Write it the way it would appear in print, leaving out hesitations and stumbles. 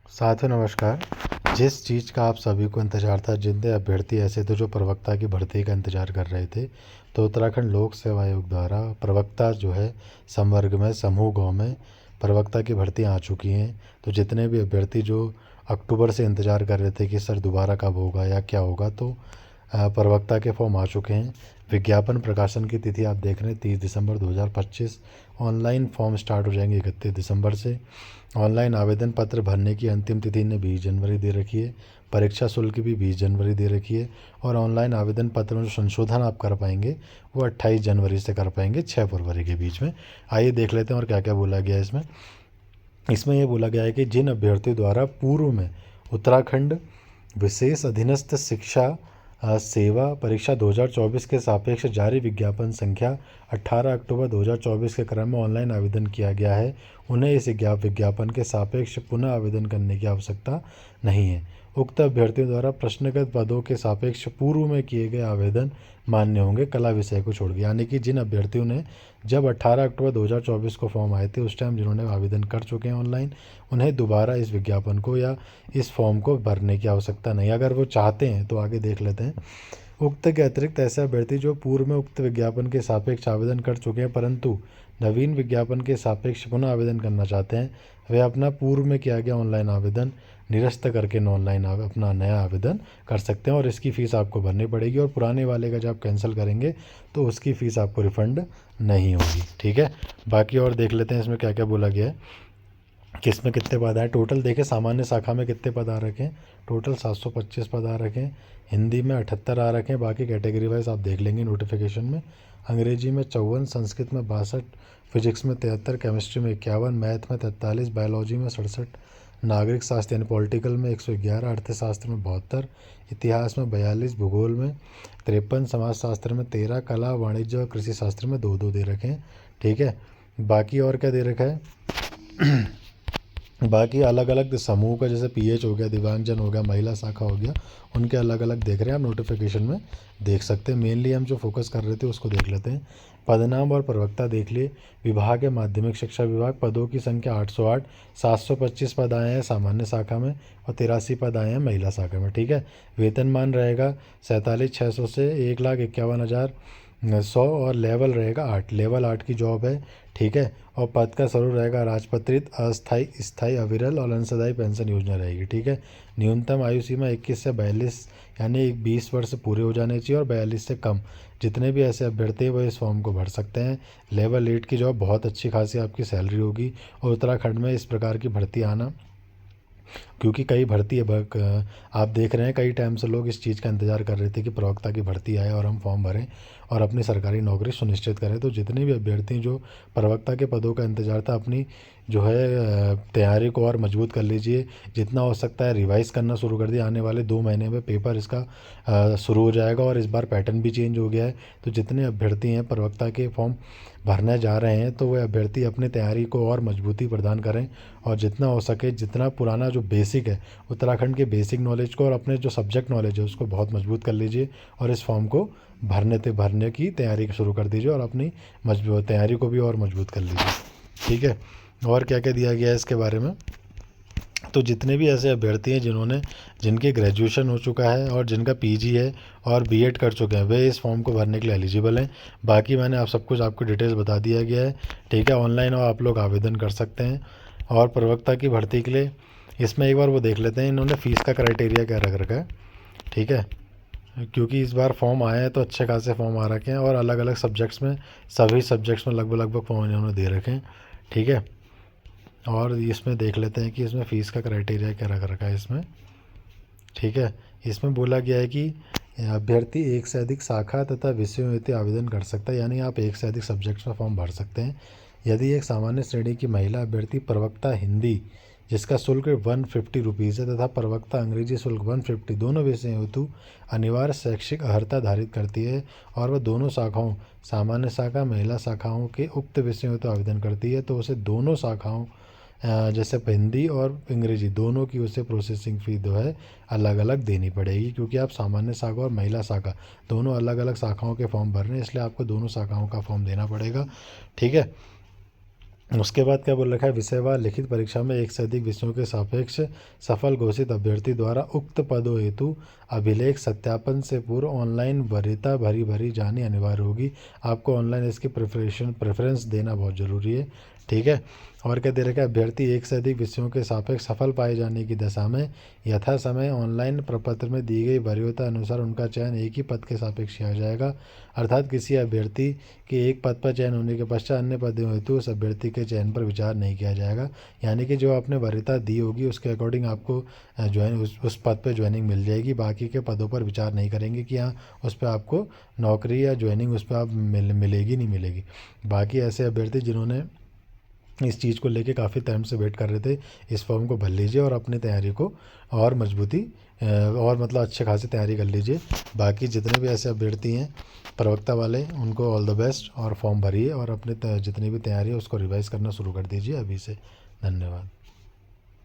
साथियों नमस्कार। जिस चीज़ का आप सभी को इंतज़ार था, जितने अभ्यर्थी ऐसे थे जो प्रवक्ता की भर्ती का इंतज़ार कर रहे थे, तो उत्तराखंड लोक सेवा आयोग द्वारा प्रवक्ता जो है संवर्ग में समूह गाँव में प्रवक्ता की भर्ती आ चुकी हैं। तो जितने भी अभ्यर्थी जो अक्टूबर से इंतज़ार कर रहे थे कि सर दोबारा कब होगा या क्या होगा, तो प्रवक्ता के फॉर्म आ चुके हैं। विज्ञापन प्रकाशन की तिथि आप देख रहे हैं 30 दिसंबर 2025। ऑनलाइन फॉर्म स्टार्ट हो जाएंगे 31 दिसंबर से। ऑनलाइन आवेदन पत्र भरने की अंतिम तिथि ने 20 जनवरी दे रखी है। परीक्षा शुल्क भी 20 जनवरी दे रखी है। और ऑनलाइन आवेदन पत्र में जो संशोधन आप कर पाएंगे वो 28 जनवरी से कर पाएंगे 6 फरवरी के बीच में। आइए देख लेते हैं और क्या क्या बोला गया है इसमें। इसमें ये बोला गया है कि जिन अभ्यर्थियों द्वारा पूर्व में उत्तराखंड विशेष अधीनस्थ शिक्षा सेवा परीक्षा 2024 के सापेक्ष जारी विज्ञापन संख्या 18 अक्टूबर 2024 के क्रम में ऑनलाइन आवेदन किया गया है, उन्हें इस विज्ञापन के सापेक्ष पुनः आवेदन करने की आवश्यकता नहीं है। उक्त अभ्यर्थियों द्वारा प्रश्नगत पदों के सापेक्ष पूर्व में किए गए आवेदन मान्य होंगे, कला विषय को छोड़ के। यानी कि जिन अभ्यर्थियों ने जब 18 अक्टूबर 2024 को फॉर्म आए थे, उस टाइम जिन्होंने आवेदन कर चुके हैं ऑनलाइन, उन्हें दोबारा इस विज्ञापन को या इस फॉर्म को भरने की आवश्यकता नहीं। अगर वो चाहते हैं तो आगे देख लेते हैं। उक्त के अतिरिक्त ऐसे अभ्यर्थी जो पूर्व में उक्त विज्ञापन के सापेक्ष आवेदन कर चुके हैं परंतु नवीन विज्ञापन के सापेक्ष पुनः आवेदन करना चाहते हैं, वे अपना पूर्व में किया गया ऑनलाइन आवेदन निरस्त करके ऑनलाइन अपना नया आवेदन कर सकते हैं और इसकी फ़ीस आपको भरनी पड़ेगी। और पुराने वाले का जब आप कैंसिल करेंगे तो उसकी फ़ीस आपको रिफ़ंड नहीं होगी। ठीक है, बाकी और देख लेते हैं इसमें क्या क्या बोला गया है, किस में कितने पद आए। टोटल देखें, सामान्य शाखा में कितने पद आ रखे हैं, टोटल 725 पद आ रखे हैं। हिंदी में 78 आ रखे हैं, बाकी कैटेगरी वाइज आप देख लेंगे नोटिफिकेशन में। अंग्रेजी में 54, संस्कृत में 62, फिजिक्स में 73, केमिस्ट्री में 51, मैथ में 43, बायोलॉजी में 67, नागरिक शास्त्र यानी पॉलिटिकल में 111, अर्थशास्त्र में 72, इतिहास में 42, भूगोल में 53, समाजशास्त्र में 13, कला वाणिज्य और कृषि शास्त्र में 2-2 दे रखे हैं। ठीक है, बाकी और क्या दे रखा है बाकी अलग अलग समूह का, जैसे पीएच हो गया, दिव्यांगजन हो गया, महिला शाखा हो गया, उनके अलग अलग देख रहे हैं आप नोटिफिकेशन में देख सकते हैं। मेनली हम जो फोकस कर रहे थे उसको देख लेते हैं। पदनाम और प्रवक्ता देख लिए। विभाग है माध्यमिक शिक्षा विभाग, पदों की संख्या 808, 725 पद आए हैं सामान्य शाखा में और 83 पद आए हैं महिला शाखा में। ठीक है, वेतनमान रहेगा 47,600 से 1,51,100 और लेवल रहेगा 8, लेवल 8 की जॉब है। ठीक है, और पद का स्वरूप रहेगा राजपत्रित, अस्थाई, स्थायी, अविरल और अंशदायी पेंशन योजना रहेगी। ठीक है, न्यूनतम आयु सीमा 21 से 42 यानी 20 वर्ष पूरे हो जाने चाहिए और 42 से कम जितने भी ऐसे अभ्यर्थी हैं वो इस फॉर्म को भर सकते हैं। लेवल 8 की जॉब, बहुत अच्छी खासी आपकी सैलरी होगी और उत्तराखंड में इस प्रकार की भर्ती आना, क्योंकि कई भर्ती है आप देख रहे हैं कई टाइम से लोग इस चीज़ का इंतज़ार कर रहे थे कि प्रवक्ता की भर्ती आए और हम फॉर्म भरें और अपनी सरकारी नौकरी सुनिश्चित करें। तो जितने भी अभ्यर्थी जो प्रवक्ता के पदों का इंतज़ार था, अपनी जो है तैयारी को और मजबूत कर लीजिए। जितना हो सकता है रिवाइज़ करना शुरू कर दिया। आने वाले 2 महीने में पेपर इसका शुरू हो जाएगा और इस बार पैटर्न भी चेंज हो गया है। तो जितने अभ्यर्थी हैं प्रवक्ता के फॉर्म भरने जा रहे हैं, तो वह अभ्यर्थी अपनी तैयारी को और मजबूती प्रदान करें और जितना हो सके, जितना पुराना जो बेसिक है उत्तराखंड के बेसिक नॉलेज को और अपने जो सब्जेक्ट नॉलेज है उसको बहुत मजबूत कर लीजिए और इस फॉर्म को भरने की तैयारी शुरू कर दीजिए और अपनी मजबूत तैयारी को भी और मजबूत कर लीजिए। ठीक है, और क्या क्या दिया गया है इसके बारे में। तो जितने भी ऐसे अभ्यर्थी हैं जिनके ग्रेजुएशन हो चुका है और जिनका पीजी है और बीएड कर चुके हैं, वे इस फॉर्म को भरने के लिए एलिजिबल हैं। बाकी मैंने आप सब कुछ आपको डिटेल्स बता दिया गया है। ठीक है, ऑनलाइन और आप लोग आवेदन कर सकते हैं। और प्रवक्ता की भर्ती के लिए इसमें एक बार वो देख लेते हैं इन्होंने फ़ीस का क्राइटेरिया क्या रख रखा है। ठीक है, क्योंकि इस बार फॉर्म आए हैं तो अच्छे खासे फॉर्म आ रखे हैं और अलग अलग सब्जेक्ट्स में, सभी सब्जेक्ट्स में लगभग फॉर्म इन्होंने दे रखे हैं। ठीक है, और इसमें देख लेते हैं कि इसमें फ़ीस का क्राइटेरिया क्या रख रखा है इसमें। ठीक है, इसमें बोला गया है कि अभ्यर्थी एक से अधिक शाखा तथा विषयों हेतु आवेदन कर सकता है, यानी आप एक से अधिक सब्जेक्ट्स में फॉर्म भर सकते हैं। यदि एक सामान्य श्रेणी की महिला अभ्यर्थी प्रवक्ता हिंदी जिसका शुल्क 150 रुपीज़ है तथा प्रवक्ता अंग्रेजी शुल्क 150 दोनों विषयों हेतु अनिवार्य शैक्षिक अर्हता धारित करती है और वह दोनों शाखाओं सामान्य शाखा महिला शाखाओं के उक्त विषयों हेतु आवेदन करती है, तो उसे दोनों शाखाओं जैसे हिंदी और अंग्रेजी दोनों की उसे प्रोसेसिंग फ़ी जो है अलग अलग देनी पड़ेगी, क्योंकि आप सामान्य शाखा और महिला शाखा दोनों अलग अलग शाखाओं के फॉर्म भर रहे हैं, इसलिए आपको दोनों शाखाओं का फॉर्म देना पड़ेगा। ठीक है, उसके बाद क्या बोल रखा है, विषयवार लिखित परीक्षा में एक से अधिक विषयों के सापेक्ष सफल घोषित अभ्यर्थी द्वारा उक्त पदों हेतु अभिलेख सत्यापन से पूर्व ऑनलाइन वरीयता भरी जानी अनिवार्य होगी। आपको ऑनलाइन इसकी प्रेफरेंस देना बहुत ज़रूरी है। ठीक है। और क्या दे रखा है, अभ्यर्थी एक से अधिक विषयों के सापेक्ष सफल पाए जाने की दशा में यथा समय ऑनलाइन प्रपत्र में दी गई वरीयता अनुसार उनका चयन एक ही पद के सापेक्ष किया जाएगा। अर्थात किसी अभ्यर्थी के एक पद पर चयन होने के पश्चात अन्य पदों हेतु उस अभ्यर्थी के चयन पर विचार नहीं किया जाएगा। यानी कि जो आपने वरीयता दी होगी उसके अकॉर्डिंग आपको उस पद पर ज्वाइनिंग मिल जाएगी। बाकी के पदों पर विचार नहीं करेंगे कि हाँ उस पर आपको नौकरी या ज्वाइनिंग उस पर आप मिलेगी नहीं मिलेगी। बाकी ऐसे अभ्यर्थी जिन्होंने इस चीज़ को लेके काफ़ी टाइम से वेट कर रहे थे, इस फॉर्म को भर लीजिए और अपनी तैयारी को और मजबूती और मतलब अच्छे खासी तैयारी कर लीजिए। बाकी जितने भी ऐसे अभ्यर्थी हैं प्रवक्ता वाले, उनको ऑल द बेस्ट और फॉर्म भरिए और अपने जितनी भी तैयारी है उसको रिवाइज़ करना शुरू कर दीजिए अभी से। धन्यवाद।